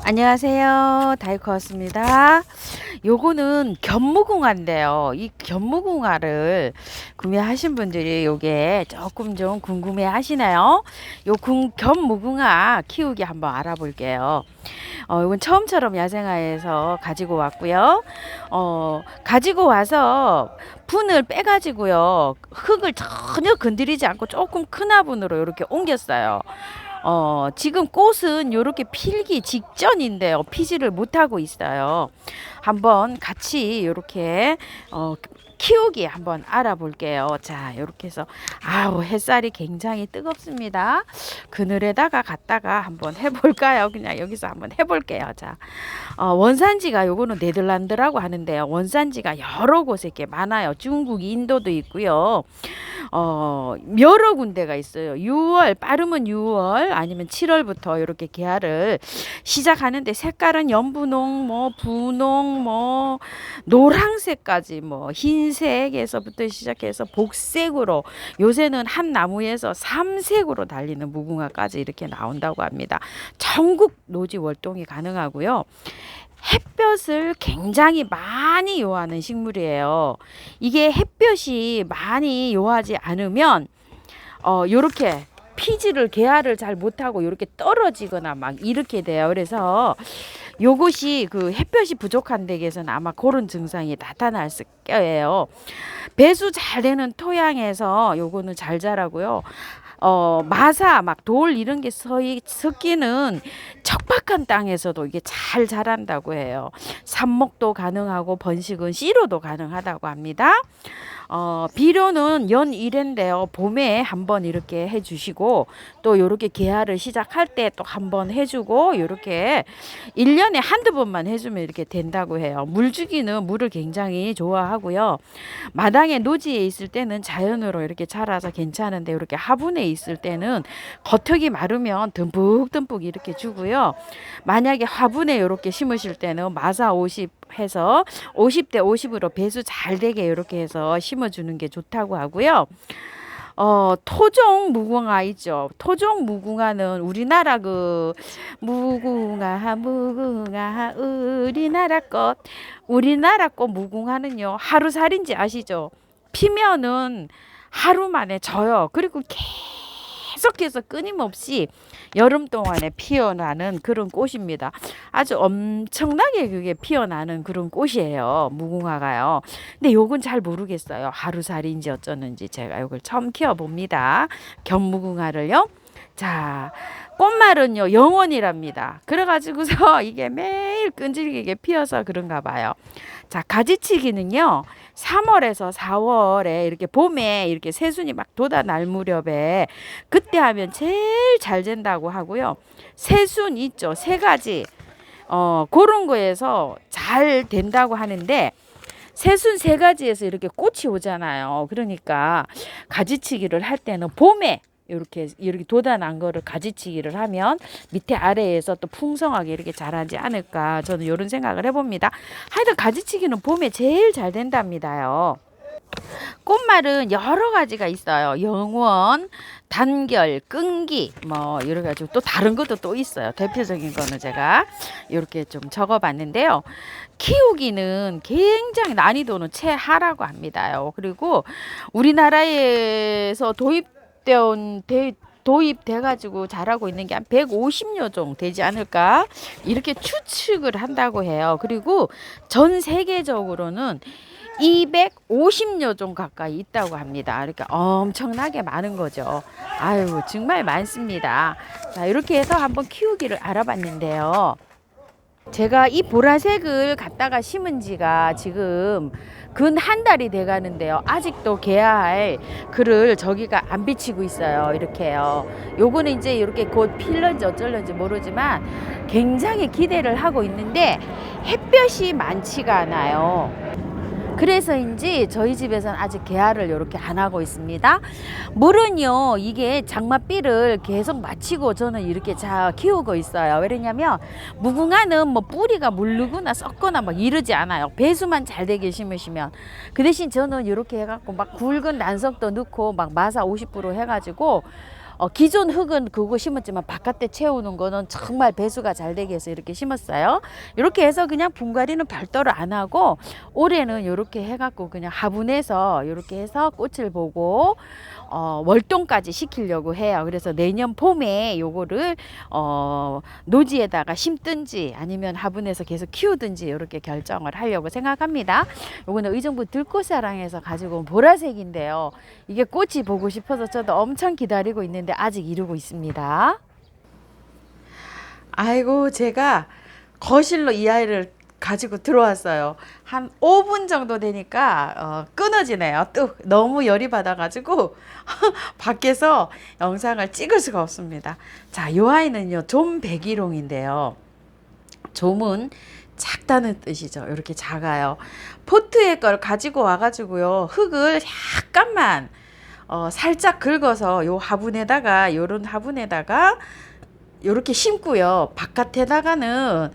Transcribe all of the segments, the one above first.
안녕하세요. 다이코였습니다. 요거는 견무궁화인데요. 이 견무궁화를 구매하신 분들이 요게 조금 좀 궁금해 하시나요? 요 견무궁화 키우기 한번 알아볼게요. 이건 처음처럼 야생화에서 가지고 왔고요. 가지고 와서 분을 빼가지고요. 흙을 전혀 건드리지 않고 조금 큰 화분으로 이렇게 옮겼어요. 지금 꽃은 이렇게 필기 직전인데요. 피지를 못하고 있어요. 한번 같이 이렇게 키우기 한번 알아볼게요. 자, 이렇게 해서 아우 햇살이 굉장히 뜨겁습니다. 그늘에다가 갔다가 한번 해볼까요? 그냥 여기서 한번 해볼게요. 자, 원산지가 요거는 네덜란드라고 하는데요. 원산지가 여러 곳에 이렇게 많아요. 중국, 인도도 있고요. 여러 군데가 있어요. 6월, 빠르면 6월 아니면 7월부터 이렇게 개화를 시작하는데 색깔은 연분홍, 뭐 분홍, 뭐 노란색까지 뭐 흰색에서부터 시작해서 복색으로 요새는 한 나무에서 3색으로 달리는 무궁화까지 이렇게 나온다고 합니다. 전국 노지 월동이 가능하고요. 햇볕을 굉장히 많이 요하는 식물이에요. 이게 햇볕이 많이 요하지 않으면 요렇게 피지를 개화를 잘 못하고 요렇게 떨어지거나 막 이렇게 돼요. 그래서 요것이 그 햇볕이 부족한 댁에서는 아마 그런 증상이 나타날 거예요. 배수 잘 되는 토양에서 요거는 잘 자라고요. 마사 막 돌 이런 게 섞이는 척박한 땅에서도 이게 잘 자란다고 해요. 삽목도 가능하고 번식은 씨로도 가능하다고 합니다. 비료는 연 1회인데요. 봄에 한번 이렇게 해주시고 또 요렇게 개화를 시작할 때 또 한번 해주고 요렇게 1년에 한두 번만 해주면 이렇게 된다고 해요. 물주기는 물을 굉장히 좋아하고요. 마당에 노지에 있을 때는 자연으로 이렇게 자라서 괜찮은데 이렇게 화분에 있을 때는 겉흙이 마르면 듬뿍듬뿍 이렇게 주고요. 만약에 화분에 이렇게 심으실 때는 마사 50 해서 50대 50으로 배수 잘 되게 이렇게 해서 심어주는 게 좋다고 하고요. 토종 무궁화 있죠. 토종 무궁화는 우리나라 그 무궁화 우리나라 꽃 무궁화는요 하루살인지 아시죠? 피면은 하루 만에 져요. 그리고 계속해서 끊임없이 여름 동안에 피어나는 그런 꽃입니다. 아주 엄청나게 그게 피어나는 그런 꽃이에요. 무궁화가요. 근데 요건 잘 모르겠어요. 하루살인지 어쩌는지 제가 요걸 처음 키워봅니다. 견무궁화를요. 자, 꽃말은요 영원이랍니다. 그래가지고서 이게 매일 끈질기게 피어서 그런가 봐요. 자, 가지치기는요 3월에서 4월에 이렇게 봄에 이렇게 새순이 막 돋아날 무렵에 그때 하면 제일 잘 된다고 하고요. 새순 있죠, 세 가지 그런 거에서 잘 된다고 하는데 새순 세 가지에서 이렇게 꽃이 오잖아요. 그러니까 가지치기를 할 때는 봄에 이렇게 돋아난 거를 가지치기를 하면 밑에 아래에서 또 풍성하게 이렇게 자라지 않을까 저는 이런 생각을 해봅니다. 하여튼 가지치기는 봄에 제일 잘 된답니다요. 꽃말은 여러 가지가 있어요. 영원, 단결, 끈기 뭐 여러 가지 또 다른 것도 또 있어요. 대표적인 거는 제가 이렇게 좀 적어봤는데요. 키우기는 굉장히 난이도는 최하라고 합니다요. 그리고 우리나라에서 도입돼가지고 자라고 있는 게 한 150여 종 되지 않을까 이렇게 추측을 한다고 해요. 그리고 전 세계적으로는 250여 종 가까이 있다고 합니다. 이렇게 엄청나게 많은 거죠. 아유 정말 많습니다. 자 이렇게 해서 한번 키우기를 알아봤는데요. 제가 이 보라색을 갖다가 심은 지가 지금 근 한 달이 돼 가는데요. 아직도 개화할 글을 저기가 안 비치고 있어요. 이렇게요. 요거는 이제 이렇게 곧 필런지 어쩔런지 모르지만 굉장히 기대를 하고 있는데 햇볕이 많지가 않아요. 그래서인지 저희 집에서는 아직 개화를 이렇게 안 하고 있습니다. 물은요 이게 장맛비를 계속 마치고 저는 이렇게 잘 키우고 있어요. 왜냐면 무궁화는 뭐 뿌리가 물르거나 썩거나 막 이러지 않아요. 배수만 잘 되게 심으시면. 그 대신 저는 이렇게 해갖고 막 굵은 난석도 넣고 막 마사 50% 해가지고 기존 흙은 그거 심었지만 바깥에 채우는 거는 정말 배수가 잘 되게 해서 이렇게 심었어요. 이렇게 해서 그냥 분갈이는 별도로 안 하고 올해는 이렇게 해갖고 그냥 화분에서 이렇게 해서 꽃을 보고 월동까지 시키려고 해요. 그래서 내년 봄에 요거를 노지에다가 심든지 아니면 화분에서 계속 키우든지 이렇게 결정을 하려고 생각합니다. 요거는 의정부 들꽃사랑에서 가지고 온 보라색인데요. 이게 꽃이 보고 싶어서 저도 엄청 기다리고 있는데 아직 이루고 있습니다. 아이고, 제가 거실로 이 아이를 가지고 들어왔어요. 한 5분 정도 되니까 끊어지네요. 또 너무 열이 받아가지고 밖에서 영상을 찍을 수가 없습니다. 자, 이 아이는요, 좀백일홍인데요. 좀은 작다는 뜻이죠. 이렇게 작아요. 포트에 걸 가지고 와가지고요, 흙을 약간만 살짝 긁어서 요 화분에다가, 요런 화분에다가 요렇게 심고요. 바깥에다가는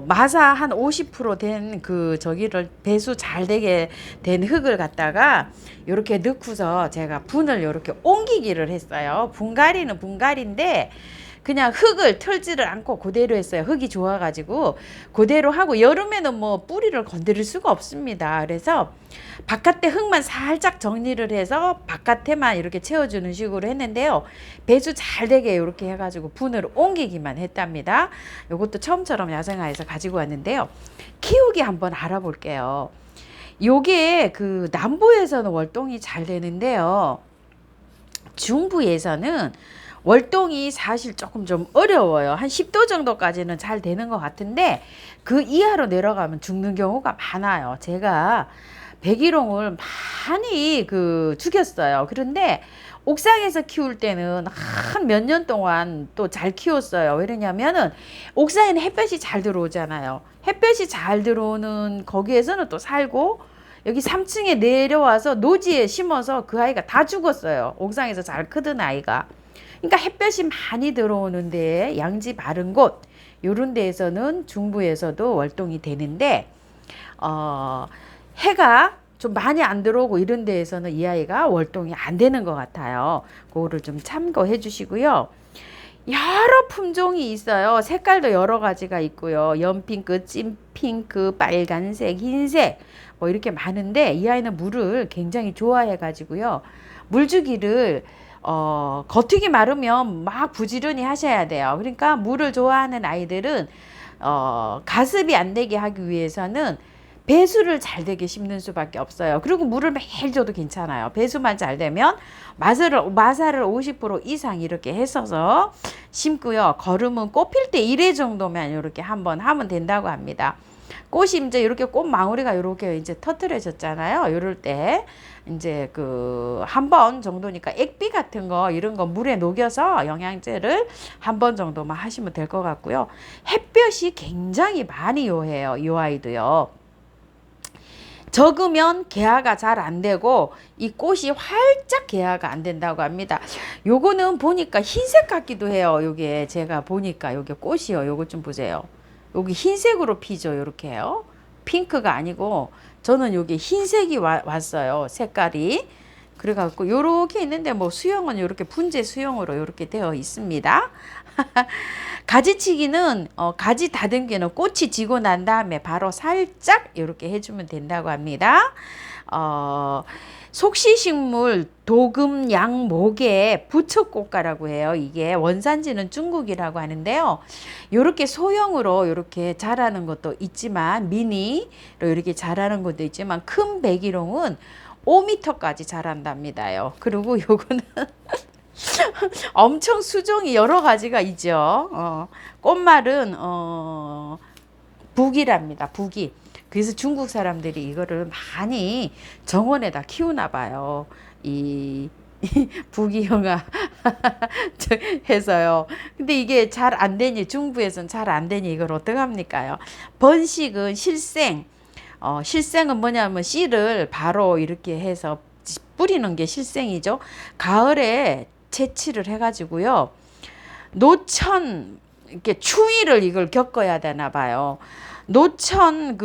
마사 한 50% 된 그 저기를 배수 잘 되게 된 흙을 갖다가 요렇게 넣고서 제가 분을 요렇게 옮기기를 했어요. 분갈이는 분갈이인데 그냥 흙을 털지를 않고 그대로 했어요. 흙이 좋아가지고 그대로 하고, 여름에는 뭐 뿌리를 건드릴 수가 없습니다. 그래서 바깥에 흙만 살짝 정리를 해서 바깥에만 이렇게 채워주는 식으로 했는데요. 배수 잘 되게 이렇게 해가지고 분을 옮기기만 했답니다. 이것도 처음처럼 야생화에서 가지고 왔는데요. 키우기 한번 알아볼게요. 요게 그 남부에서는 월동이 잘 되는데요. 중부에서는 월동이 사실 조금 좀 어려워요. 한 10도 정도까지는 잘 되는 것 같은데 그 이하로 내려가면 죽는 경우가 많아요. 제가 백일홍을 많이 죽였어요. 그런데 옥상에서 키울 때는 한 몇 년 동안 또 잘 키웠어요. 왜냐면은 옥상에는 햇볕이 잘 들어오잖아요. 햇볕이 잘 들어오는 거기에서는 또 살고, 여기 3층에 내려와서 노지에 심어서 그 아이가 다 죽었어요. 옥상에서 잘 크던 아이가. 그러니까 햇볕이 많이 들어오는 데, 양지 바른 곳, 요런 데에서는 중부에서도 월동이 되는데 해가 좀 많이 안 들어오고 이런 데에서는 이 아이가 월동이 안 되는 것 같아요. 그거를 좀 참고해 주시고요. 여러 품종이 있어요. 색깔도 여러 가지가 있고요. 연핑크, 찐핑크, 빨간색, 흰색 뭐 이렇게 많은데 이 아이는 물을 굉장히 좋아해 가지고요. 물주기를 겉흙이 마르면 막 부지런히 하셔야 돼요. 그러니까 물을 좋아하는 아이들은 가습이 안 되게 하기 위해서는 배수를 잘 되게 심는 수밖에 없어요. 그리고 물을 매일 줘도 괜찮아요. 배수만 잘 되면 마사를 50% 이상 이렇게 했어서 심고요. 거름은 꽃 필 때 1회 정도만 이렇게 한번 하면 된다고 합니다. 꽃이 이제 이렇게 꽃 망우리가 이렇게 이제 터트려졌잖아요. 이럴 때 이제 한 번 정도니까 액비 같은 거 이런 거 물에 녹여서 영양제를 한 번 정도만 하시면 될 것 같고요. 햇볕이 굉장히 많이 요해요. 이 아이도요. 적으면 개화가 잘 안 되고 이 꽃이 활짝 개화가 안 된다고 합니다. 요거는 보니까 흰색 같기도 해요. 요게 제가 보니까 요게 꽃이요. 요거 좀 보세요. 여기 흰색으로 피죠. 요렇게요. 핑크가 아니고 저는 요게 흰색이 왔어요. 색깔이. 그래갖고 요렇게 있는데 뭐 수영은 요렇게 분재 수영으로 요렇게 되어 있습니다. 가지치기는 가지 다듬기는 꽃이 지고 난 다음에 바로 살짝 이렇게 해주면 된다고 합니다. 속시식물 도금양목의 부처꽃가라고 해요. 이게 원산지는 중국이라고 하는데요. 이렇게 소형으로 이렇게 자라는 것도 있지만 미니로 이렇게 자라는 것도 있지만 큰 백일홍은 5m까지 자란답니다요. 그리고 요거는 엄청 수종이 여러 가지가 있죠. 꽃말은 북이랍니다. 북이. 그래서 중국 사람들이 이거를 많이 정원에다 키우나 봐요. 이 부귀영아 해서요. 근데 이게 잘 안 되니, 중부에서는 잘 안 되니 이걸 어떡합니까요? 번식은 실생. 실생은 뭐냐면 씨를 바로 이렇게 해서 뿌리는 게 실생이죠. 가을에 채취를 해가지고요. 노천 이렇게 추위를 이걸 겪어야 되나 봐요. 노천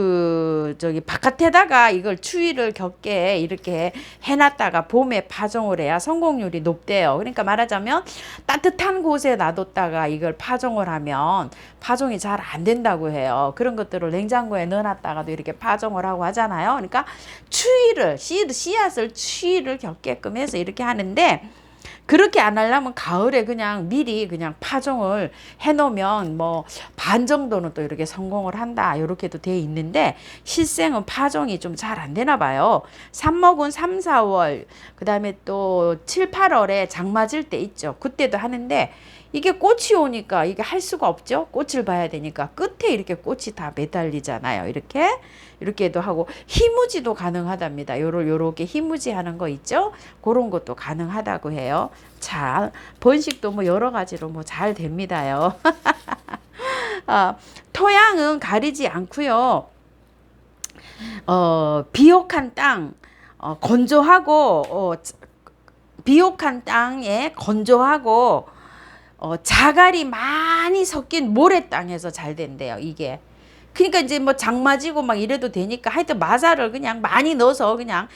저기 바깥에다가 이걸 추위를 겪게 이렇게 해놨다가 봄에 파종을 해야 성공률이 높대요. 그러니까 말하자면 따뜻한 곳에 놔뒀다가 이걸 파종을 하면 파종이 잘 안 된다고 해요. 그런 것들을 냉장고에 넣어놨다가도 이렇게 파종을 하고 하잖아요. 그러니까 추위를 씨앗을 추위를 겪게끔 해서 이렇게 하는데, 그렇게 안 하려면 가을에 그냥 미리 그냥 파종을 해놓으면 뭐 반 정도는 또 이렇게 성공을 한다, 이렇게도 돼 있는데, 실생은 파종이 좀 잘 안 되나 봐요. 삽목은 3, 4월, 그 다음에 또 7, 8월에 장 맞을 때 있죠. 그때도 하는데, 이게 꽃이 오니까 이게 할 수가 없죠. 꽃을 봐야 되니까 끝에 이렇게 꽃이 다 매달리잖아요. 이렇게도 하고, 희무지도 가능하답니다. 요렇게 희무지 하는 거 있죠. 그런 것도 가능하다고 해요. 잘 번식도 뭐 여러 가지로 뭐 잘 됩니다요. 토양은 가리지 않고요. 비옥한 땅, 건조하고, 비옥한 땅에 건조하고, 자갈이 많이 섞인 모래 땅에서 잘 된대요, 이게. 그러니까 이제 뭐 장마지고 막 이래도 되니까 하여튼 마사를 그냥 많이 넣어서 그냥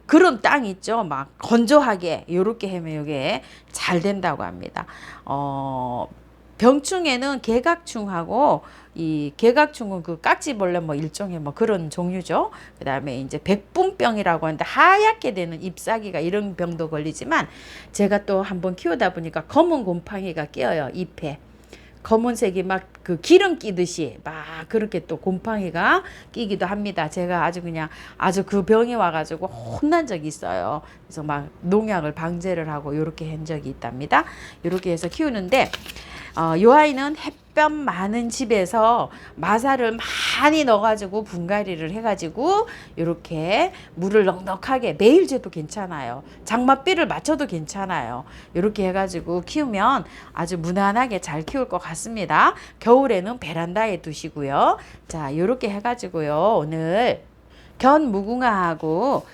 그런 땅 있죠. 막 건조하게 요렇게 하면 이게 잘 된다고 합니다. 병충해는 개각충하고, 이 개각충은 그 깍지벌레 뭐 일종의 뭐 그런 종류죠. 그다음에 이제 백분병이라고 하는데 하얗게 되는 잎사귀가 이런 병도 걸리지만, 제가 또 한번 키우다 보니까 검은 곰팡이가 껴요, 잎에. 검은색이 막 그 기름 끼듯이 막 그렇게 또 곰팡이가 끼기도 합니다. 제가 아주 그냥 아주 그 병이 와가지고 혼난 적이 있어요. 그래서 막 농약을 방제를 하고 이렇게 한 적이 있답니다. 이렇게 해서 키우는데, 요 아이는 햇볕 많은 집에서 마사를 많이 넣어가지고 분갈이를 해가지고 이렇게 물을 넉넉하게 매일 줘도 괜찮아요. 장맛비를 맞춰도 괜찮아요. 이렇게 해가지고 키우면 아주 무난하게 잘 키울 것 같습니다. 겨울에는 베란다에 두시고요. 자, 이렇게 해가지고요. 오늘 견무궁화하고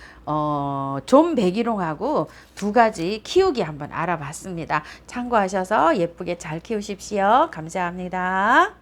좀배기롱하고 두 가지 키우기 한번 알아봤습니다. 참고하셔서 예쁘게 잘 키우십시오. 감사합니다.